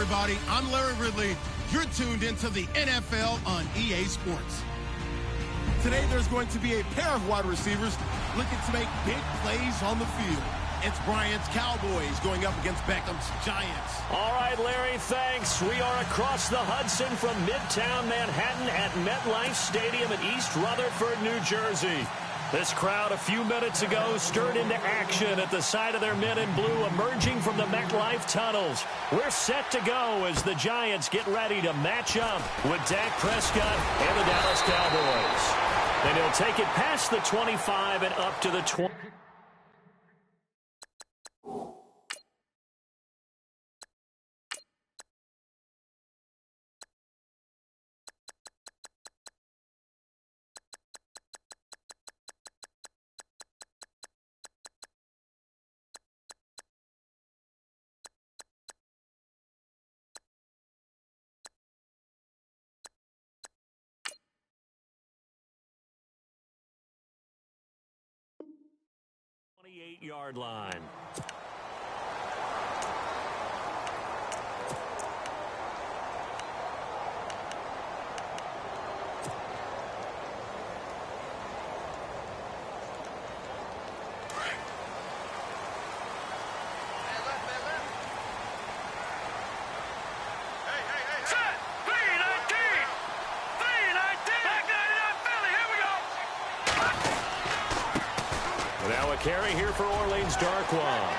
everybody. I'm Larry Ridley. You're tuned into the NFL on EA Sports. Today, there's going to be a pair of wide receivers looking to make big plays on the field. It's Bryant's Cowboys going up against Beckham's Giants. All right, Larry, thanks. We are across the Hudson from Midtown Manhattan at MetLife Stadium in East Rutherford, New Jersey. This crowd a few minutes ago stirred into action at the side of their men in blue emerging from the MetLife tunnels. We're set to go as the Giants get ready to match up with Dak Prescott and the Dallas Cowboys. And he'll take it past the 25 and up to the 20. Yard line. Now a carry here for Orleans Darkwa.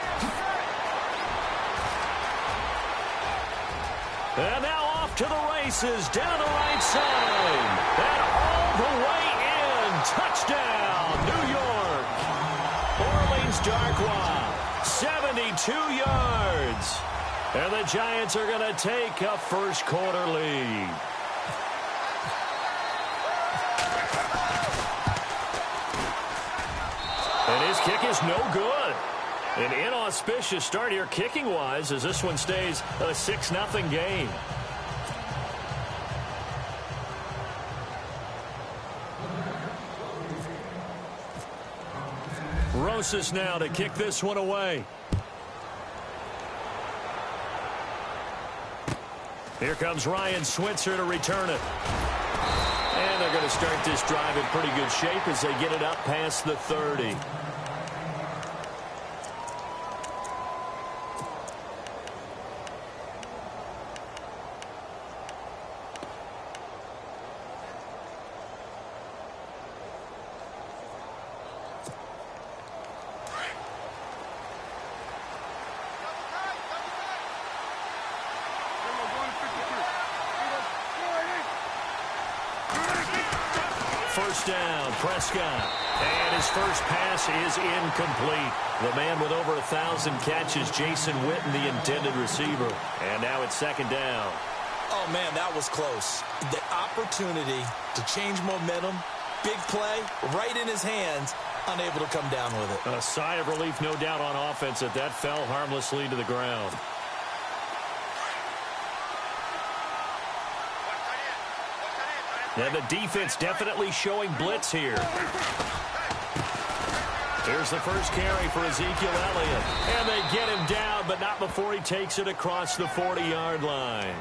And now off to the races down the right side. And all the way in. Touchdown, New York. Orleans Darkwa, 72 yards. And the Giants are going to take a first quarter lead. And his kick is no good. An inauspicious start here kicking-wise as this one stays a 6-0 game. Rosas now to kick this one away. Here comes Ryan Switzer to return it. And they're going to start this drive in pretty good shape as they get it up past the 30. First down, Prescott. And his first pass is incomplete. The man with over 1,000 catches, Jason Witten, the intended receiver. And now it's second down. Oh, man, that was close. The opportunity to change momentum, big play, right in his hands, unable to come down with it. A sigh of relief, no doubt, on offense that fell harmlessly to the ground. And the defense definitely showing blitz here. Here's the first carry for Ezekiel Elliott. And they get him down, but not before he takes it across the 40-yard line.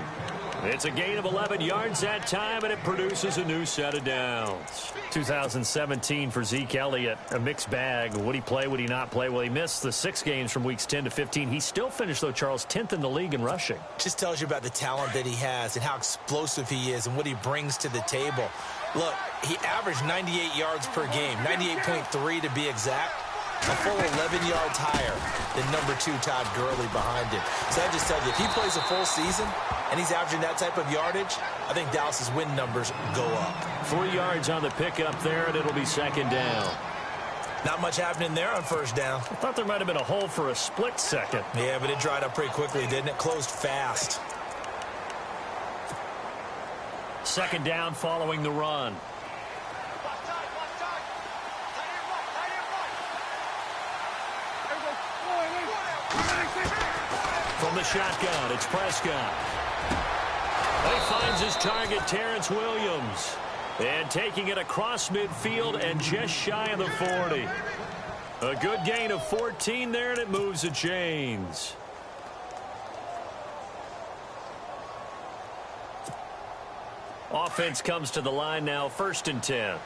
It's a gain of 11 yards that time, and it produces a new set of downs. 2017 for Zeke Elliott, a mixed bag. Would he play, would he not play? Well, he missed the 6 games from weeks 10 to 15. He still finished, though, Charles, 10th in the league in rushing. Just tells you about the talent that he has and how explosive he is and what he brings to the table. Look, he averaged 98 yards per game, 98.3 to be exact. A full 11 yards higher than number 2 Todd Gurley behind him. So I just tell you, if he plays a full season and he's averaging that type of yardage, I think Dallas's win numbers go up. 3 yards on the pickup there, and it'll be second down. Not much happening there on first down. I thought there might have been a hole for a split second. Yeah, but it dried up pretty quickly, didn't it? Closed fast. Second down following the run. From the shotgun, it's Prescott. He finds his target, Terrence Williams. And taking it across midfield and just shy of the 40. A good gain of 14 there, and it moves the chains. Offense comes to the line now, 1st and 10.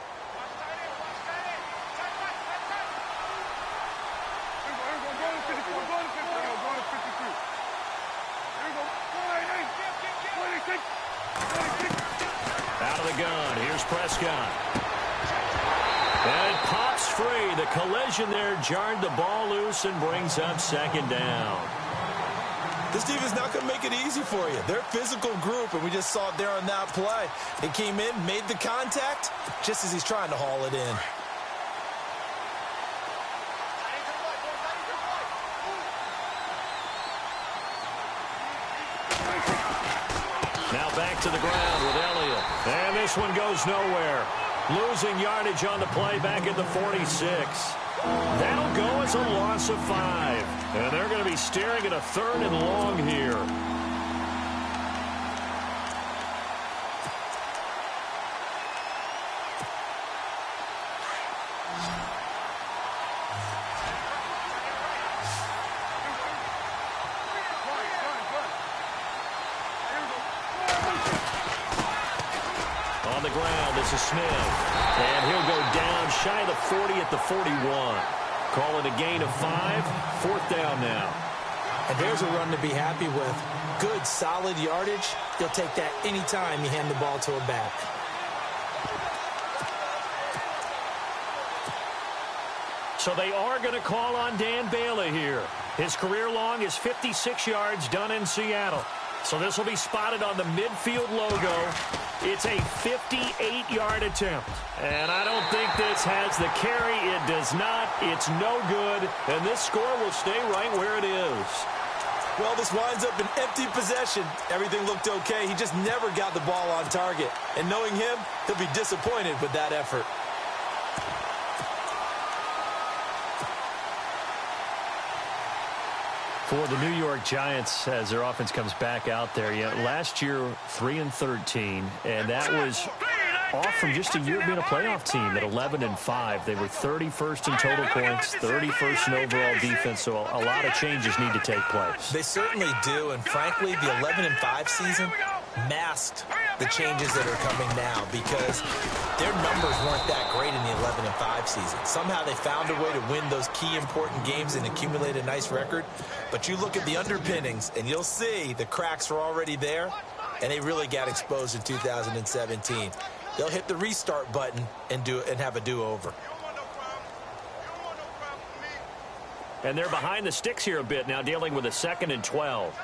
Out of the gun, here's Prescott. And it pops free. The collision there jarred the ball loose and brings up 2nd down. This team is not going to make it easy for you. They're a physical group, and we just saw it there on that play. He came in, made the contact, just as he's trying to haul it in. Now back to the ground with Elliott. And this one goes nowhere. Losing yardage on the play back at the 46. That'll go as a loss of 5. And they're going to be staring at a 3rd and long here. On the ground, this is Smith. And he'll go down shy of the 40 at the 41. Call it a gain of 5. 4th down now. And there's a run to be happy with. Good, solid yardage. You'll take that anytime you hand the ball to a back. So they are going to call on Dan Bailey here. His career long is 56 yards done in Seattle. So this will be spotted on the midfield logo. It's a 58-yard attempt. And I don't think this has the carry. It does not. It's no good. And this score will stay right where it is. Well, this winds up an empty possession. Everything looked okay. He just never got the ball on target. And knowing him, he'll be disappointed with that effort. For the New York Giants, as their offense comes back out there, last year 3-13, and that was off from just a year being a playoff team at 11-5. They were 31st in total points, 31st in overall defense, so a lot of changes need to take place. They certainly do, and frankly, the 11-5 season masked the changes that are coming now because their numbers weren't that great in the 11-5 season. Somehow they found a way to win those key important games and accumulate a nice record. But you look at the underpinnings, and you'll see the cracks are already there, and they really got exposed in 2017. They'll hit the restart button and have a do-over. And they're behind the sticks here a bit now, dealing with a 2nd and 12.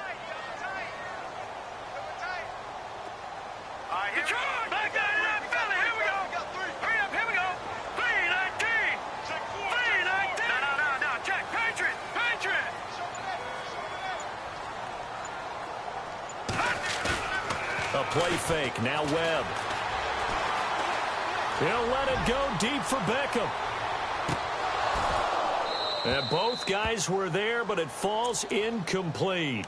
A play fake. Now Webb. He'll let it go deep for Beckham. And both guys were there, but it falls incomplete.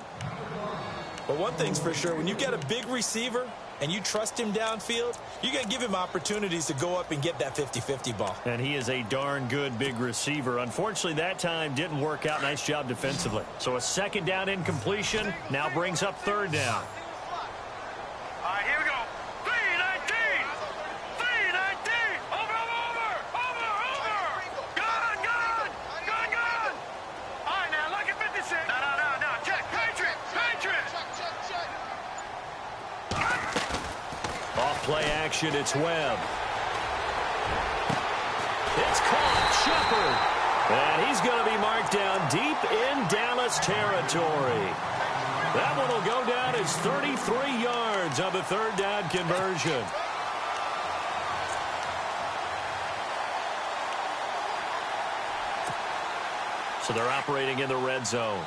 But one thing's for sure, when you get a big receiver and you trust him downfield, you're going to give him opportunities to go up and get that 50-50 ball. And he is a darn good big receiver. Unfortunately, that time didn't work out. Nice job defensively. So a 2nd down incompletion now brings up 3rd down. Here we go. 3-19. 3-19. Over. Gone. All right, now, look at 56. No. Check. Patriot. Off play action, it's Webb. It's caught. Shepard. And he's going to be marked down deep in Dallas territory. That one will go down as 33 yards on the 3rd down conversion. So they're operating in the red zone.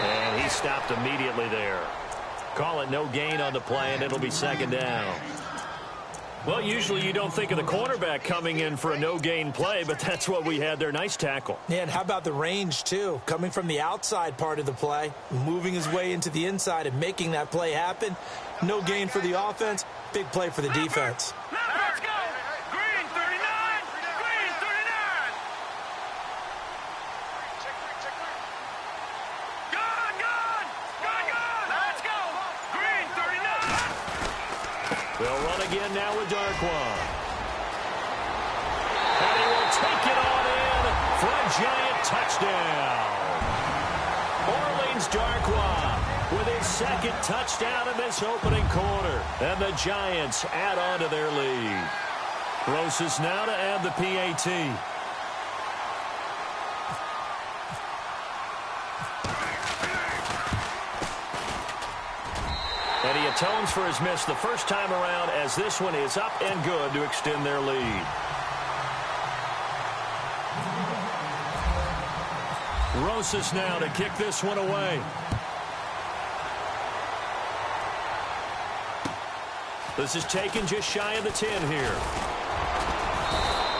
And he stopped immediately there. Call it no gain on the play, and it'll be 2nd down. Well, usually you don't think of the cornerback coming in for a no-gain play, but that's what we had there. Nice tackle. Yeah, and how about the range, too? Coming from the outside part of the play, moving his way into the inside and making that play happen. No gain for the offense, big play for the defense. Let's go! Green 39! Green 39! Gone, gone! Gone, gone! Let's go! Green 39! They'll run again now with Darquan. And he will take it on in for a giant touchdown. Orleans Darquan with his second touchdown in this opening quarter. And the Giants add on to their lead. Rosas now to add the PAT. And he atones for his miss the first time around as this one is up and good to extend their lead. Rosas now to kick this one away. This is taken just shy of the 10 here.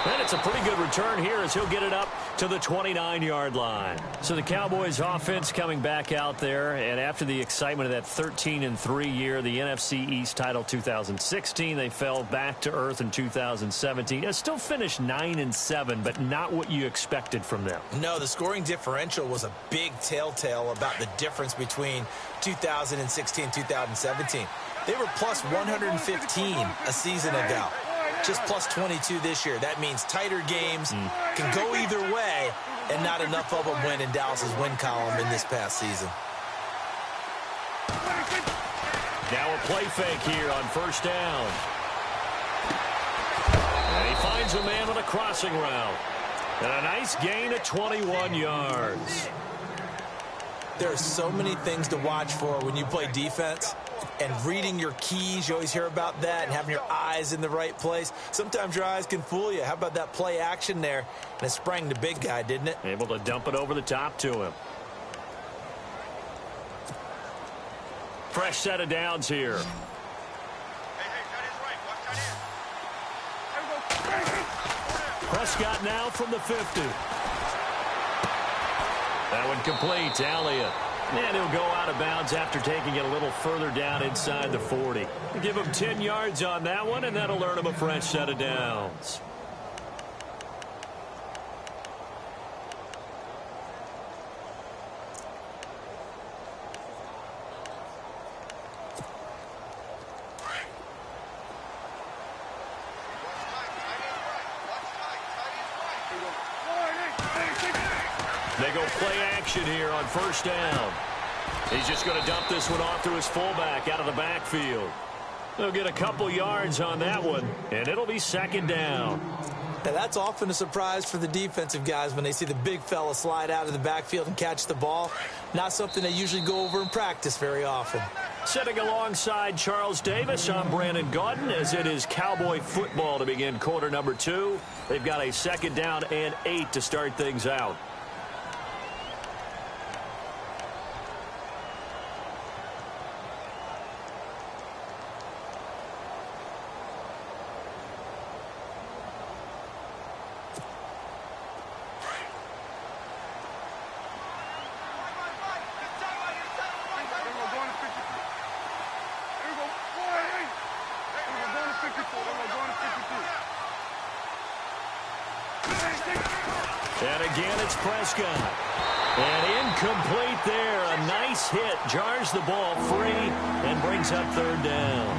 And it's a pretty good return here as he'll get it up to the 29-yard line. So the Cowboys offense coming back out there, and after the excitement of that 13-3 year, the NFC East title 2016, they fell back to earth in 2017. It still finished 9-7, but not what you expected from them. No, the scoring differential was a big telltale about the difference between 2016 and 2017. They were plus 115 a season ago. Just plus 22 this year. That means tighter games can go either way, and not enough of them win in Dallas's win column in this past season. Now a play fake here on first down. And he finds a man on a crossing route. And a nice gain of 21 yards. There are so many things to watch for when you play defense. And reading your keys, you always hear about that, and having your eyes in the right place. Sometimes your eyes can fool you. How about that play action there? And it sprang the big guy, didn't it? Able to dump it over the top to him. Fresh set of downs here. Prescott now from the 50. That one complete to Elliott. And he'll go out of bounds after taking it a little further down inside the 40. Give him 10 yards on that one, and that'll earn him a fresh set of downs. They go play action here on first down. He's just going to dump this one off to his fullback out of the backfield. They'll get a couple yards on that one, and it'll be second down. Now, that's often a surprise for the defensive guys when they see the big fella slide out of the backfield and catch the ball. Not something they usually go over in practice very often. Sitting alongside Charles Davis, I'm Brandon Gaudin, as it is Cowboy football to begin quarter number 2. They've got a second down and 8 to start things out. And again, it's Prescott. And incomplete there. A nice hit. Jars the ball free and brings up third down.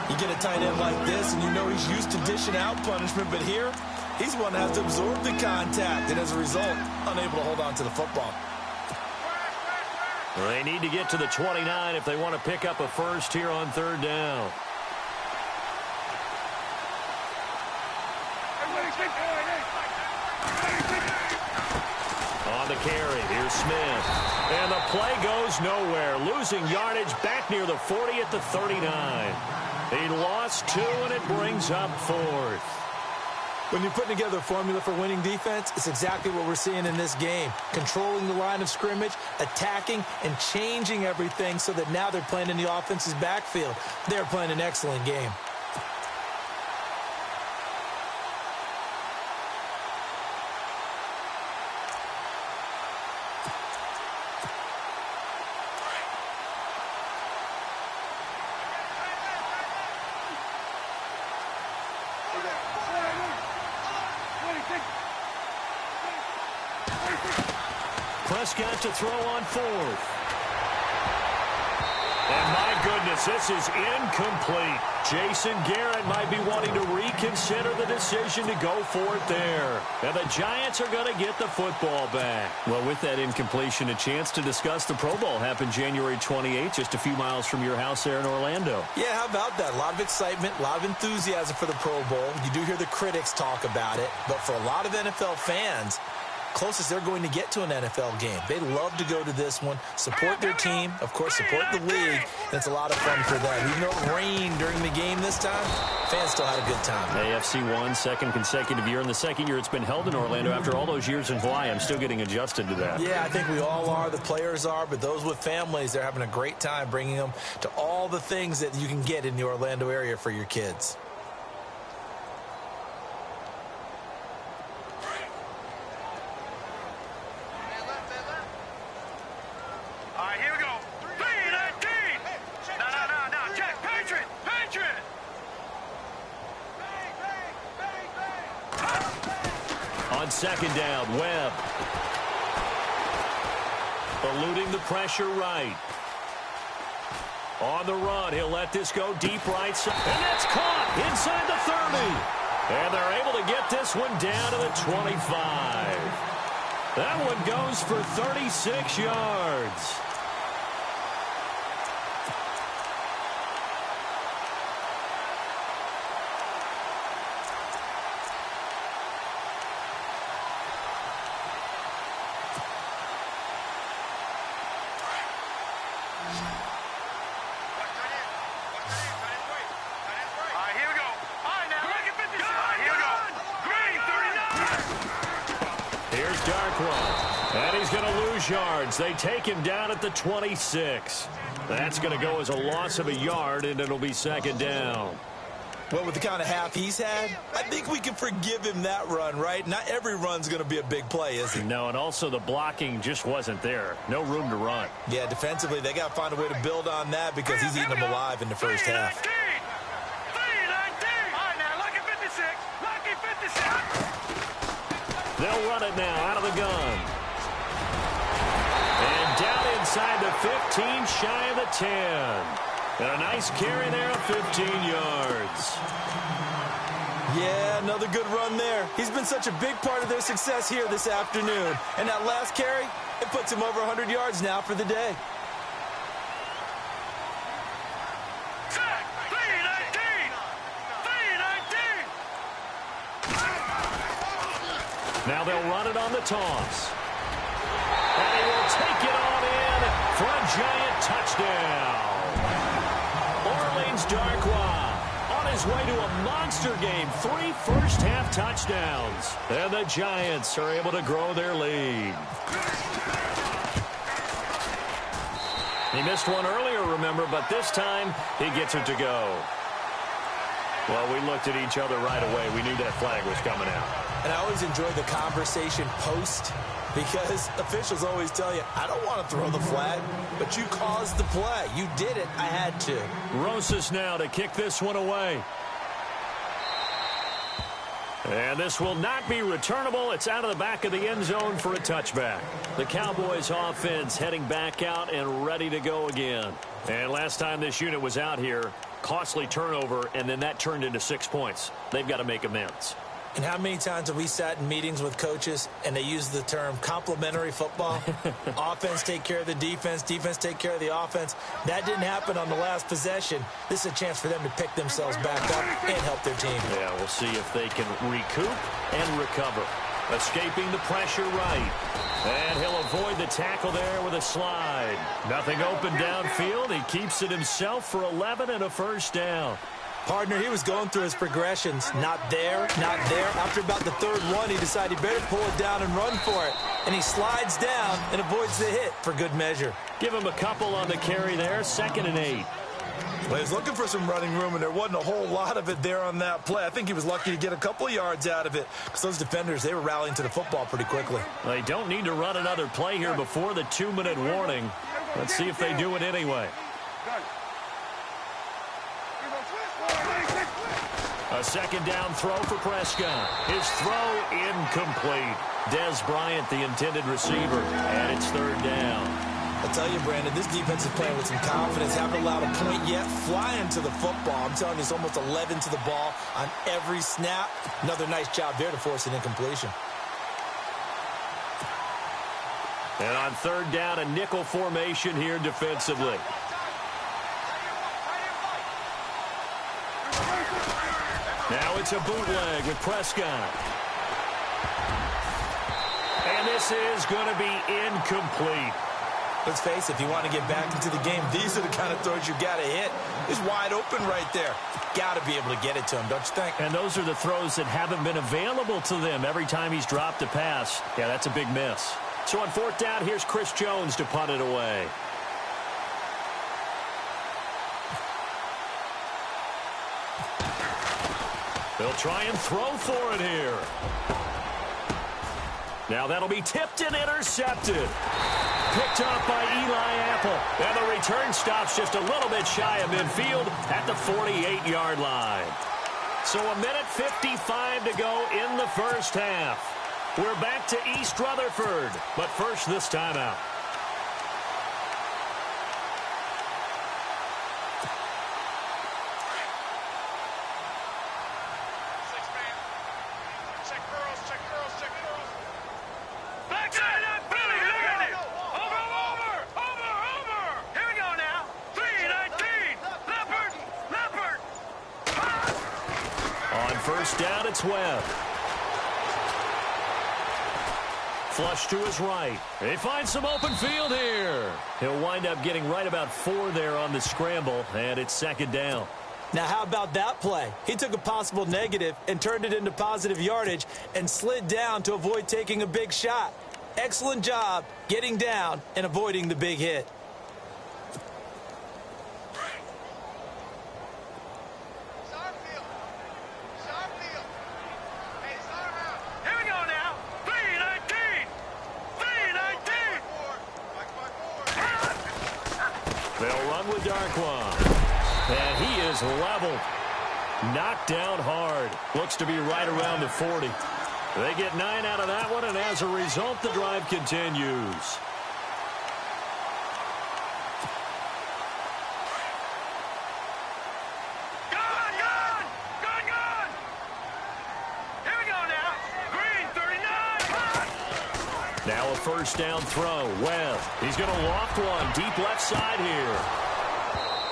You get a tight end like this, and you know he's used to dishing out punishment, but here, he's one that has to absorb the contact, and as a result, unable to hold on to the football. Well, they need to get to the 29 if they want to pick up a first here on third down. On the carry, here's Smith. And the play goes nowhere. Losing yardage back near the 40 at the 39. He lost 2, and it brings up 4th. When you're putting together a formula for winning defense, it's exactly what we're seeing in this game. Controlling the line of scrimmage, attacking, and changing everything so that now they're playing in the offense's backfield. They're playing an excellent game. Prescott to throw on fourth. And my goodness, this is incomplete. Jason Garrett might be wanting to reconsider the decision to go for it there. And the Giants are going to get the football back. Well, with that incompletion, a chance to discuss the Pro Bowl happened January 28th, just a few miles from your house there in Orlando. Yeah, how about that? A lot of excitement, a lot of enthusiasm for the Pro Bowl. You do hear the critics talk about it, but for a lot of NFL fans, closest they're going to get to an NFL game. They love to go to this one, support their team, of course, support the league. And it's a lot of fun for them. Even though it rained during the game this time, fans still had a good time. AFC won, second consecutive year, and the second year it's been held in Orlando after all those years in Hawaii. I'm still getting adjusted to that. Yeah, I think we all are. The players are, but those with families, they're having a great time bringing them to all the things that you can get in the Orlando area for your kids. Second down, Webb. Eluding the pressure right. On the run, he'll let this go deep right side. And that's caught inside the 30. And they're able to get this one down to the 25. That one goes for 36 yards. Yards. They take him down at the 26. That's going to go as a loss of a yard, and it'll be second down. Well, with the kind of half he's had, I think we can forgive him that run, right? Not every run's going to be a big play, is it? No, and also the blocking just wasn't there. No room to run. Yeah, defensively, they got to find a way to build on that because he's eating them alive in the first half. They'll run it now out of the gun. And down inside the 15, shy of the 10. And a nice carry there of 15 yards. Yeah, another good run there. He's been such a big part of their success here this afternoon. And that last carry, it puts him over 100 yards now for the day. Now they'll run it on the toss. And he will take it on in for a giant touchdown. Orleans Darkwa on his way to a monster game. 3 first-half touchdowns. And the Giants are able to grow their lead. He missed one earlier, remember, but this time he gets it to go. Well, we looked at each other right away. We knew that flag was coming out. And I always enjoy the conversation post because officials always tell you, I don't want to throw the flag, but you caused the play. You did it. I had to. Rosas now to kick this one away. And this will not be returnable. It's out of the back of the end zone for a touchback. The Cowboys offense heading back out and ready to go again. And last time this unit was out here, costly turnover, and then that turned into 6 points. They've got to make amends. And how many times have we sat in meetings with coaches and they use the term complementary football? Offense take care of the defense, defense take care of the offense. That didn't happen on the last possession. This is a chance for them to pick themselves back up and help their team. Yeah, we'll see if they can recoup and recover. Escaping the pressure right. And he'll avoid the tackle there with a slide. Nothing open downfield. He keeps it himself for 11 and a first down. Partner, he was going through his progressions. Not there, not there. After about the third one, he decided he better pull it down and run for it. And he slides down and avoids the hit for good measure. Give him a couple on the carry there. 2nd and 8. Well, he was looking for some running room, and there wasn't a whole lot of it there on that play. I think he was lucky to get a couple of yards out of it because those defenders, they were rallying to the football pretty quickly. They don't need to run another play here before the 2-minute warning. Let's see if they do it anyway. A second down throw for Prescott. His throw incomplete. Des Bryant, the intended receiver, and it's third down. I'll tell you, Brandon, this defense is playing with some confidence. Haven't allowed a point yet. Flying to the football. I'm telling you, it's almost 11 to the ball on every snap. Another nice job there to force an incompletion. And on third down, a nickel formation here defensively. Now it's a bootleg with Prescott. And this is going to be incomplete. Let's face it, if you want to get back into the game, these are the kind of throws you got to hit. It's wide open right there. Got to be able to get it to him, don't you think? And those are the throws that haven't been available to them every time he's dropped a pass. Yeah, that's a big miss. So on fourth down, here's Chris Jones to punt it away. They'll try and throw for it here. Now that'll be tipped and intercepted. Picked up by Eli Apple. And the return stops just a little bit shy of midfield at the 48-yard line. So a minute 55 to go in the first half. We're back to East Rutherford. But first, this timeout. First down, it's Webb. Flush to his right. He finds some open field here. He'll wind up getting right about 4 there on the scramble, and it's second down. Now, how about that play? He took a possible negative and turned it into positive yardage and slid down to avoid taking a big shot. Excellent job getting down and avoiding the big hit. And he is leveled. Knocked down hard. Looks to be right around the 40. They get 9 out of that one, and as a result, the drive continues. Here we go now. Green, 39. Now a first down throw. Webb. He's going to loft one deep left side here.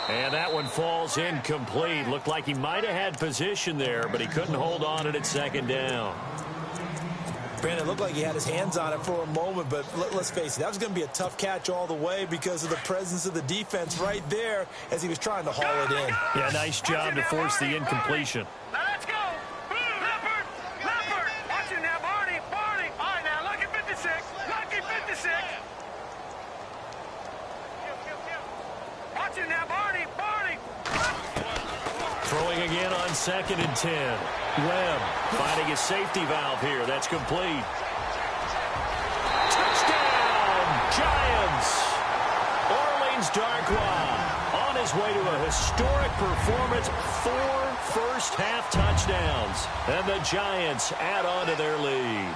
And that one falls incomplete. Looked like he might have had position there, but he couldn't hold on at second down. Brandon, looked like he had his hands on it for a moment, but let's face it, that was going to be a tough catch all the way because of the presence of the defense right there as he was trying to haul it in. Yeah, nice job to force the incompletion. Now let's go. Leopard. Watch it now, Barney. All right, now, lucky 56. Lucky 56. Watch it now, Barney. Throwing again on 2nd and 10. Webb finding a safety valve here. That's complete. Touchdown, Giants! Orleans Darkwa on his way to a historic performance. 4 first-half touchdowns. And the Giants add on to their lead.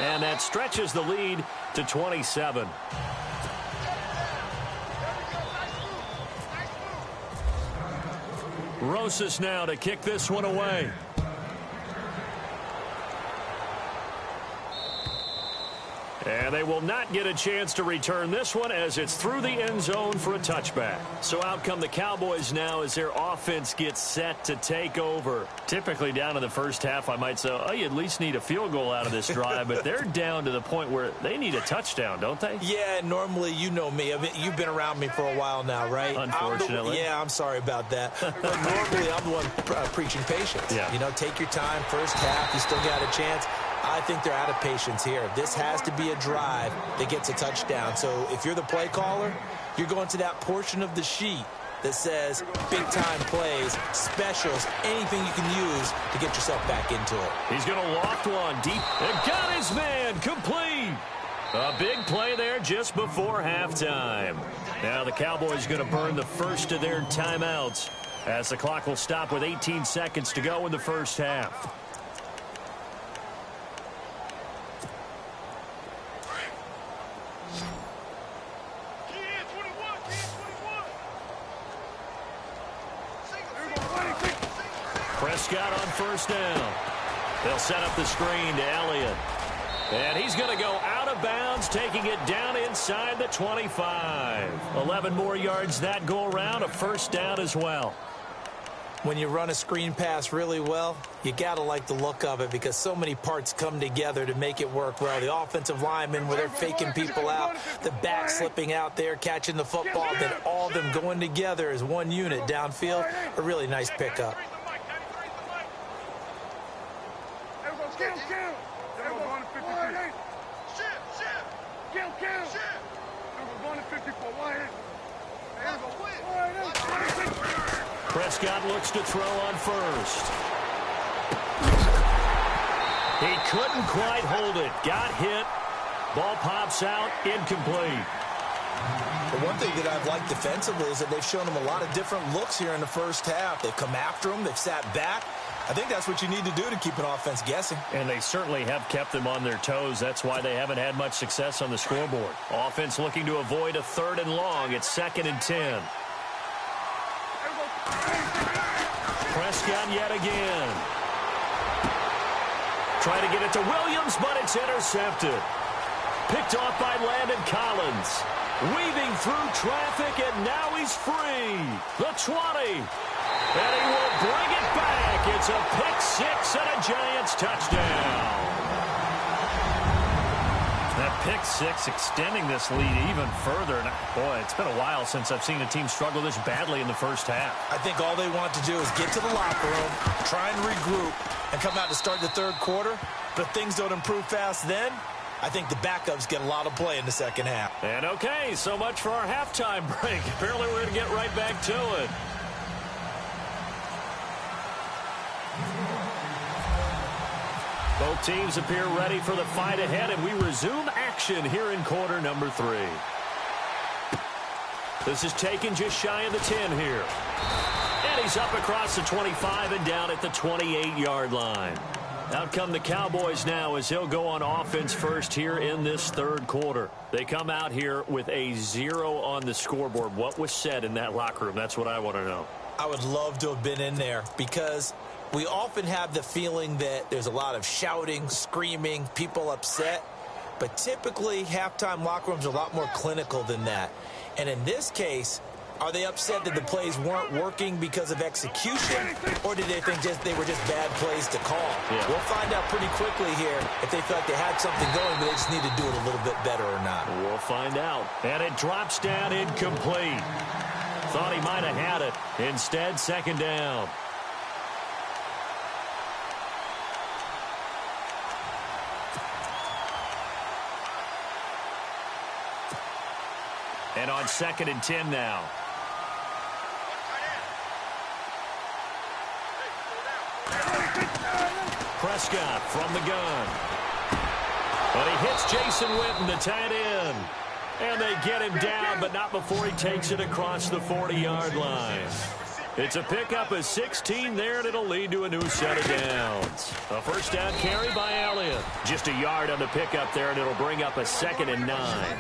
And that stretches the lead to 27. Rosas now to kick this one away. And they will not get a chance to return this one as it's through the end zone for a touchback. So out come the Cowboys now as their offense gets set to take over. Typically down in the first half, I might say, oh, you at least need a field goal out of this drive. But they're down to the point where they need a touchdown, don't they? Yeah, normally, you know me. I mean, you've been around me for a while now, right? Unfortunately. I'm sorry about that. But normally, I'm the one preaching patience. Yeah. You know, take your time. First half, you still got a chance. I think they're out of patience here. This has to be a drive that gets a touchdown. So if you're the play caller, you're going to that portion of the sheet that says big-time plays, specials, anything you can use to get yourself back into it. He's going to loft one deep and got his man complete. A big play there just before halftime. Now the Cowboys going to burn the first of their timeouts as the clock will stop with 18 seconds to go in the first half. Prescott on first down. They'll set up the screen to Elliott. And he's going to go out of bounds, taking it down inside the 25. 11 more yards that go around, a first down as well. When you run a screen pass really well, you got to like the look of it because so many parts come together to make it work well. The offensive linemen, where they're faking people out, the back slipping out there, catching the football, then all of them going together as one unit downfield. A really nice pickup. Prescott looks to throw on first. He couldn't quite hold it. Got hit. Ball pops out. Incomplete. The one thing that I've liked defensively is that they've shown him a lot of different looks here in the first half. They've come after him. They've sat back. I think that's what you need to do to keep an offense guessing. And they certainly have kept them on their toes. That's why they haven't had much success on the scoreboard. Offense looking to avoid a third and long. It's 2nd and 10. Prescott yet again. Try to get it to Williams, but it's intercepted. Picked off by Landon Collins. Weaving through traffic, and now he's free. The 20. And he will bring it back. It's a pick six and a Giants touchdown. That pick six extending this lead even further. And boy, it's been a while since I've seen a team struggle this badly in the first half. I think all they want to do is get to the locker room, try and regroup, and come out to start the third quarter. But if things don't improve fast then, I think the backups get a lot of play in the second half. And okay, so much for our halftime break. Apparently we're going to get right back to it. Both teams appear ready for the fight ahead, and we resume action here in quarter number 3. This is taken just shy of the 10 here. And he's up across the 25 and down at the 28-yard line. Out come the Cowboys now as he'll go on offense first here in this third quarter. They come out here with a 0 on the scoreboard. What was said in that locker room? That's what I want to know. I would love to have been in there because we often have the feeling that there's a lot of shouting, screaming, people upset. But typically, halftime locker rooms are a lot more clinical than that. And in this case, are they upset that the plays weren't working because of execution, or did they think they were just bad plays to call? Yeah. We'll find out pretty quickly here if they felt like they had something going, but they just need to do it a little bit better or not. We'll find out. And it drops down incomplete. Thought he might have had it. Instead, second down. And on 2nd and 10 now. Prescott from the gun. But he hits Jason Witten, the tight end. And they get him down, but not before he takes it across the 40-yard line. It's a pickup of 16 there, and it'll lead to a new set of downs. A first down carry by Elliott. Just a yard on the pickup there, and it'll bring up a 2nd and 9.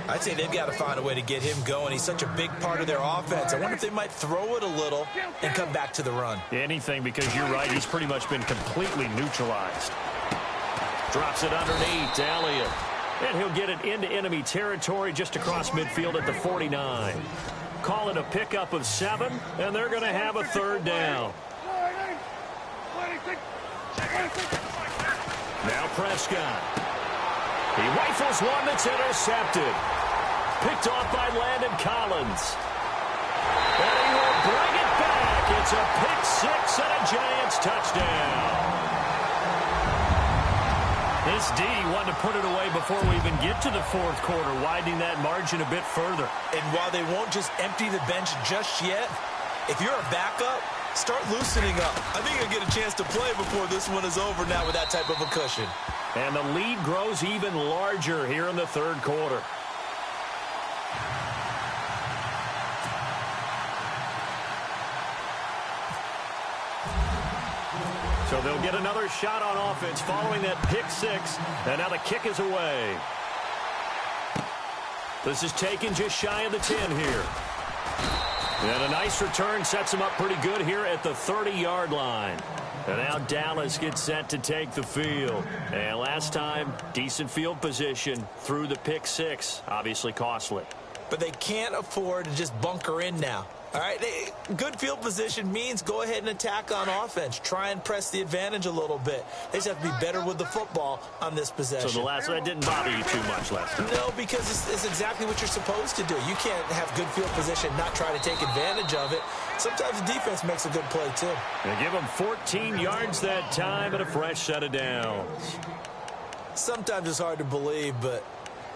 I'd say they've got to find a way to get him going. He's such a big part of their offense. I wonder if they might throw it a little and come back to the run. Anything, because you're right. He's pretty much been completely neutralized. Drops it underneath to Elliott. And he'll get it into enemy territory just across midfield at the 49. Call it a pickup of 7, and they're going to have a third down. Now Prescott. He rifles one that's intercepted. Picked off by Landon Collins. And he will bring it back. It's a pick six and a Giants touchdown. This D wanted to put it away before we even get to the fourth quarter, widening that margin a bit further. And while they won't just empty the bench just yet, if you're a backup, start loosening up. I think you'll get a chance to play before this one is over now with that type of a cushion. And the lead grows even larger here in the third quarter. So they'll get another shot on offense following that pick six. And now the kick is away. This is taken just shy of the 10 here. And a nice return sets him up pretty good here at the 30-yard line. And now Dallas gets set to take the field. And last time, decent field position through the pick six. Obviously costly. But they can't afford to just bunker in now. All right, good field position means go ahead and attack on offense. Try and press the advantage a little bit. They just have to be better with the football on this possession. So that didn't bother you too much last time? No, because it's exactly what you're supposed to do. You can't have good field position, not try to take advantage of it. Sometimes the defense makes a good play, too. They give them 14 yards that time and a fresh set of downs. Sometimes it's hard to believe, but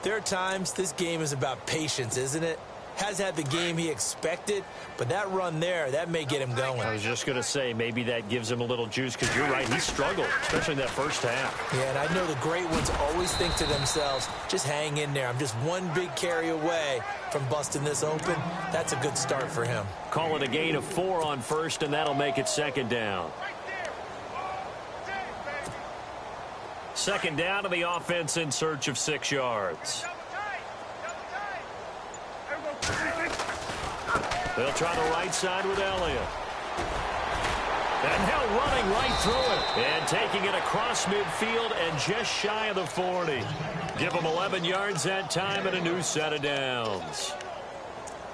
there are times this game is about patience, isn't it? Has had the game he expected, but that run there, that may get him going. I was just going to say, maybe that gives him a little juice, because you're right, he struggled, especially in that first half. Yeah, and I know the great ones always think to themselves, just hang in there. I'm just one big carry away from busting this open. That's a good start for him. Call it a gain of 4 on first, and that'll make it second down. Second down to the offense in search of 6 yards. They'll try the right side with Elliott. And now running right through it. And taking it across midfield and just shy of the 40. Give them 11 yards that time and a new set of downs.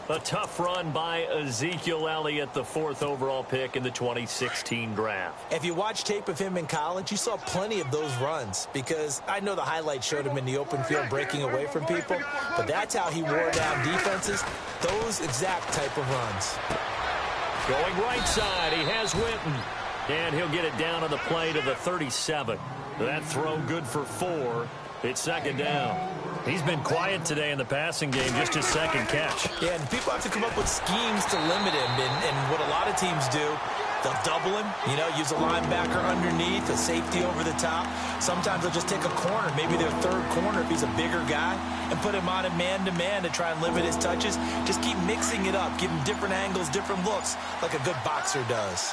A tough run by Ezekiel Elliott, the 4th overall pick in the 2016 draft. If you watch tape of him in college, you saw plenty of those runs, because I know the highlights showed him in the open field breaking away from people, but that's how he wore down defenses, those exact type of runs. Going right side, he has Witten, and he'll get it down on the play to the 37. That throw good for 4. It's second down. He's been quiet today in the passing game, just his second catch. Yeah, and people have to come up with schemes to limit him. And what a lot of teams do, they'll double him, use a linebacker underneath, a safety over the top. Sometimes they'll just take a corner, maybe their third corner if he's a bigger guy, and put him on a man-to-man to try and limit his touches. Just keep mixing it up, give him different angles, different looks, like a good boxer does.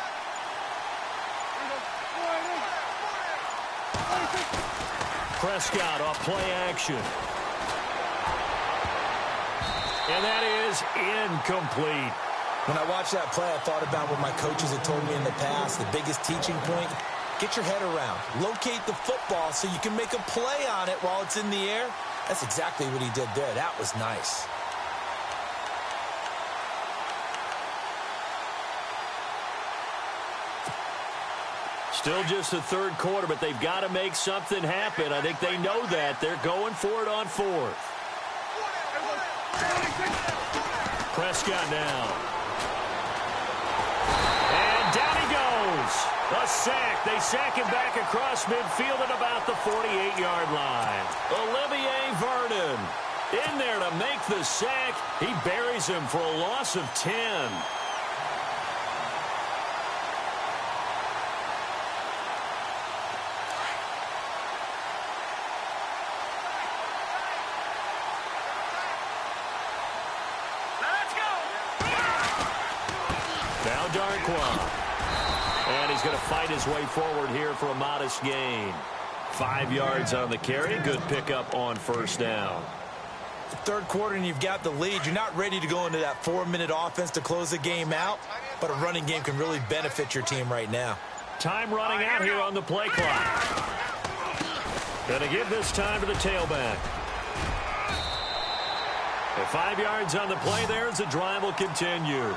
Prescott off play action. And that is incomplete. When I watched that play, I thought about what my coaches had told me in the past. The biggest teaching point, get your head around. Locate the football so you can make a play on it while it's in the air. That's exactly what he did there. That was nice. Still just the third quarter, but they've got to make something happen. I think they know that. They're going for it on 4th. Prescott now. And down he goes. A sack. They sack him back across midfield at about the 48-yard line. Olivier Vernon in there to make the sack. He buries him for a loss of 10. And he's going to fight his way forward here for a modest gain. 5 yards on the carry. Good pickup on first down. Third quarter and you've got the lead. You're not ready to go into that 4-minute offense to close the game out, but a running game can really benefit your team right now. Time running out here on the play clock. Going to give this time to the tailback. The 5 yards on the play there as the drive will continue.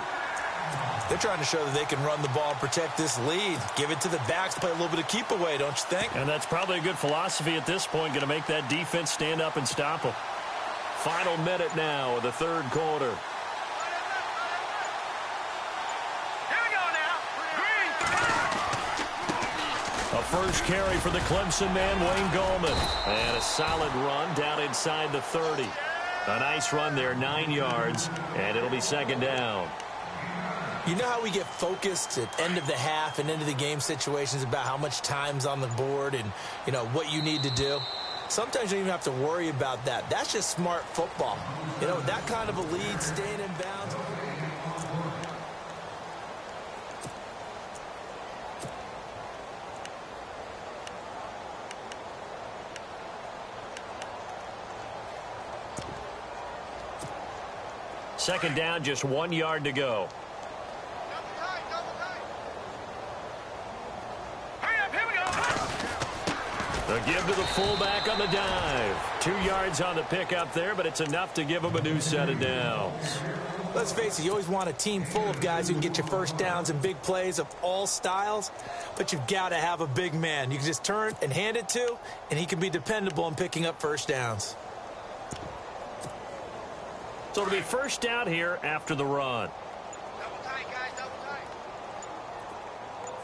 They're trying to show that they can run the ball and protect this lead. Give it to the backs, play a little bit of keep away, don't you think? And that's probably a good philosophy at this point, going to make that defense stand up and stop them. Final minute now of the third quarter. Here we go now. Green. A first carry for the Clemson man, Wayne Gallman. And a solid run down inside the 30. A nice run there, 9 yards, and it'll be second down. You know how we get focused at end of the half and into the game situations about how much time's on the board and, what you need to do? sometimes you don't even have to worry about that. That's just smart football. You know, that kind of a lead, staying in bounds. Second down, just 1 yard to go. The give to the fullback on the dive. 2 yards on the pickup there, but it's enough to give him a new set of downs. Let's face it, you always want a team full of guys who can get you first downs and big plays of all styles, but you've got to have a big man you can just turn and hand it to, and he can be dependable in picking up first downs. So it'll be first down here after the run. Double tight, guys, double tight.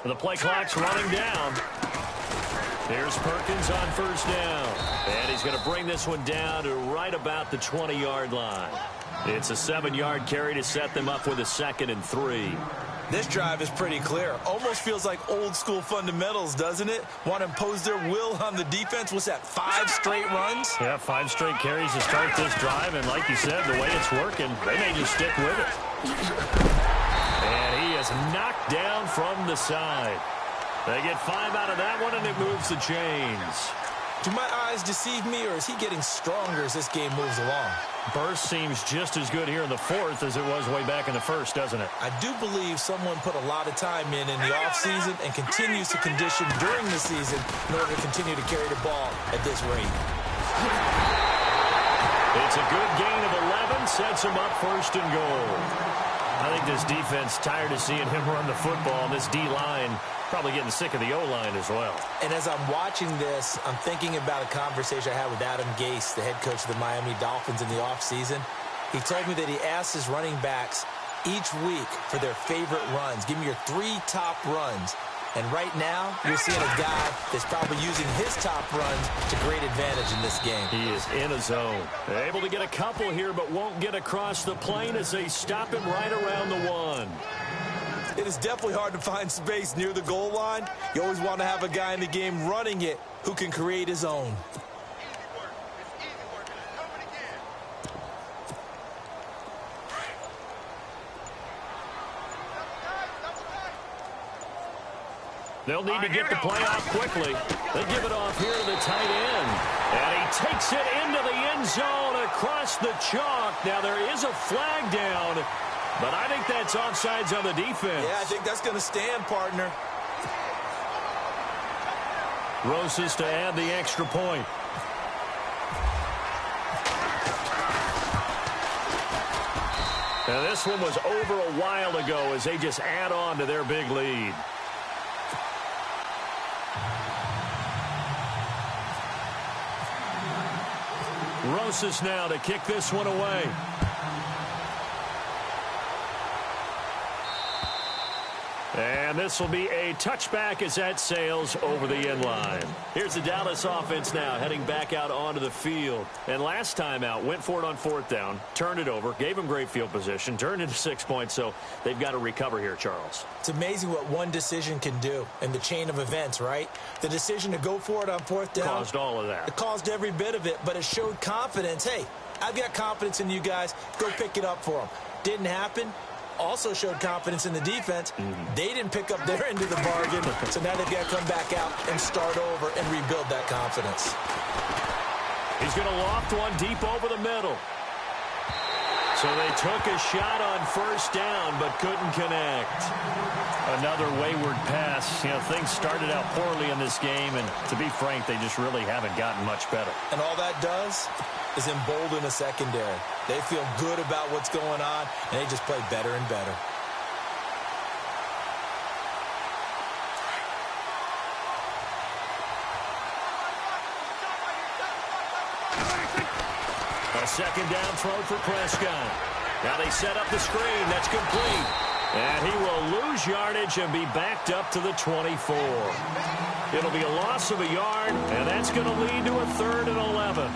The play clock's running down. Here's Perkins on first down. And he's going to bring this one down to right about the 20-yard line. It's a 7-yard carry to set them up with a 2nd and 3. This drive is pretty clear. Almost feels like old-school fundamentals, doesn't it? Want to impose their will on the defense. What's that, 5 straight runs? Yeah, 5 straight carries to start this drive. And like you said, the way it's working, they may just stick with it. And he is knocked down from the side. They get 5 out of that one, and it moves the chains. Do my eyes deceive me, or is he getting stronger as this game moves along? Burst seems just as good here in the 4th as it was way back in the 1st, doesn't it? I do believe someone put a lot of time in the offseason and continues to condition during the season in order to continue to carry the ball at this rate. It's a good gain of 11, sets him up 1st and goal. I think this defense tired of seeing him run the football, and this D-line probably getting sick of the O-line as well. And as I'm watching this, I'm thinking about a conversation I had with Adam Gase, the head coach of the Miami Dolphins in the offseason. He told me that he asked his running backs each week for their favorite runs. Give me your 3 top runs. And right now, you're seeing a guy that's probably using his top runs to great advantage in this game. He is in a zone. Able to get a couple here, but won't get across the plane as they stop him right around the 1. It is definitely hard to find space near the goal line. You always want to have a guy in the game running it who can create his own. They'll need to get the play off quickly. They give it off here to the tight end. And he takes it into the end zone across the chalk. Now there is a flag down, but I think that's offsides on the defense. Yeah, I think that's going to stand, partner. Rosas to add the extra point. Now this one was over a while ago as they just add on to their big lead. Rosas now to kick this one away. And this will be a touchback as that sails over the end line. Here's the Dallas offense now heading back out onto the field. And last time out, went for it on 4th down, turned it over, gave them great field position, turned into 6 points, so they've got to recover here, Charles. It's amazing what one decision can do in the chain of events, right? The decision to go for it on 4th down. Caused all of that. It caused every bit of it, but it showed confidence. Hey, I've got confidence in you guys. Go pick it up for them. Didn't happen. Also showed confidence in the defense. They didn't pick up their end of the bargain, so now they've got to come back out and start over and rebuild that confidence. He's going to loft one deep over the middle. So they took a shot on 1st down, but couldn't connect. Another wayward pass. You know, things started out poorly in this game, and to be frank, they just really haven't gotten much better. And all that does is embolden a secondary. They feel good about what's going on, and they just play better and better. A 2nd down throw for Prescott. Now they set up the screen. That's complete. And he will lose yardage and be backed up to the 24. It'll be a loss of a yard, and that's going to lead to a 3rd and 11.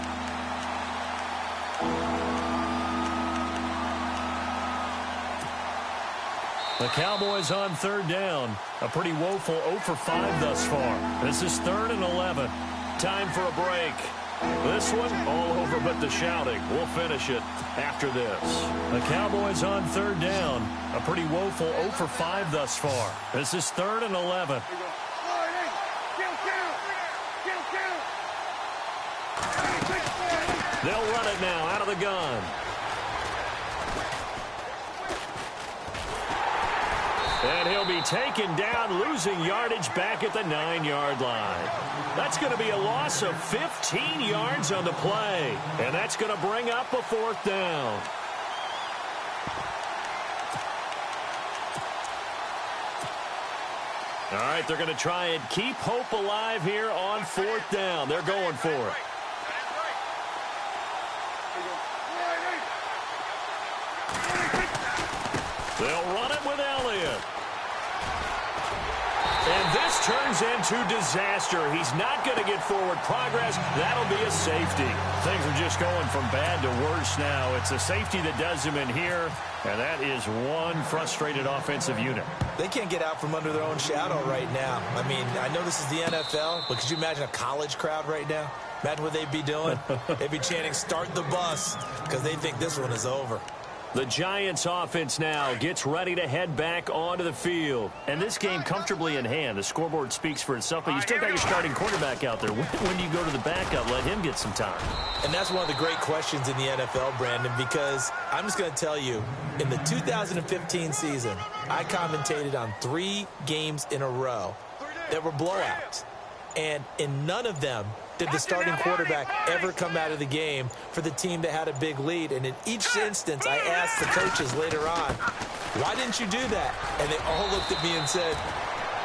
The Cowboys on 3rd down. A pretty woeful 0 for 5 thus far. This is 3rd and 11. Time for a break. This one, all over but the shouting. We'll finish it after this. The Cowboys on third down. A pretty woeful 0 for 5 thus far. This is 3rd and 11. They'll run it now out of the gun. And he'll be taken down, losing yardage back at the 9-yard line. That's going to be a loss of 15 yards on the play. And that's going to bring up a 4th down. All right, they're going to try and keep hope alive here on 4th down. They're going for it. They'll run it with Elliott. And this turns into disaster. He's not going to get forward progress. That'll be a safety. Things are just going from bad to worse now. It's a safety that does him in here, and that is one frustrated offensive unit. They can't get out from under their own shadow right now. I mean, I know this is the NFL, but could you imagine a college crowd right now? Imagine what they'd be doing. They'd be chanting, "Start the bus," because they think this one is over. The Giants offense now gets ready to head back onto the field. And this game comfortably in hand. The scoreboard speaks for itself, but you still got your starting quarterback out there. When do you go to the backup? Let him get some time. And that's one of the great questions in the NFL, Brandon, because I'm just going to tell you, in the 2015 season, I commentated on 3 games in a row that were blowouts. And in none of them did the starting quarterback ever come out of the game for the team that had a big lead. And in each instance, I asked the coaches later on, why didn't you do that? And they all looked at me and said,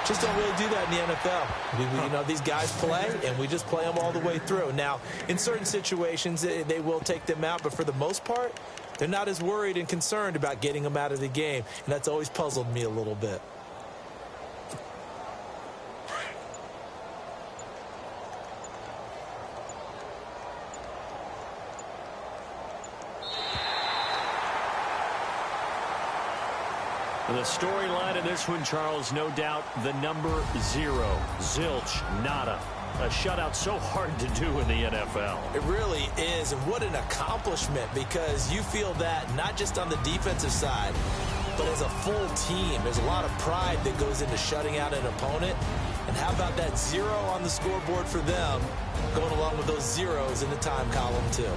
just don't really do that in the NFL. You know, these guys play, and we just play them all the way through. Now, in certain situations, they will take them out, but for the most part, they're not as worried and concerned about getting them out of the game. And that's always puzzled me a little bit. The storyline in this one, Charles, no doubt the number 0. Zilch, nada. A shutout so hard to do in the NFL. It really is, and what an accomplishment, because you feel that not just on the defensive side, but as a full team. There's a lot of pride that goes into shutting out an opponent. And how about that 0 on the scoreboard for them, going along with those zeros in the time column, too.